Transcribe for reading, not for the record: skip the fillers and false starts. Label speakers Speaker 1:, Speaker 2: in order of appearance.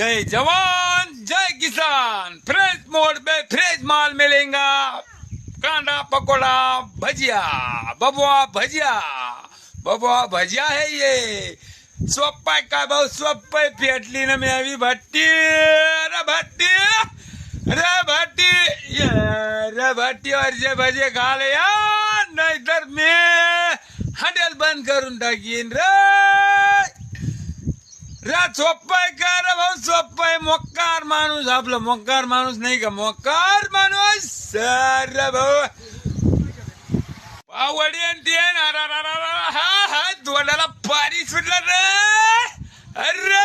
Speaker 1: जय जवान जय किसान। फ्रेश मोड पे फ्रेश माल मिलेगा। कांदा पकोड़ा भजिया बबुआ भजिया है ये। स्वप्पाय का बहुत स्वप्पाय पेटली न में अभी भट्टी अरे भट्टी और जे भजे खा ले यार, नाहीतर मी हॉटेल बंद करून टाकीन रे। सोप्पाय का रे भाऊ, सोप्पाय मोक्कार माणूस, आपलं मोक्कार माणूस नाही का, मोक्कार माणूस सर भाऊ। पावडी तेन हा तोंडाला पाणी सुटलं रे। अरे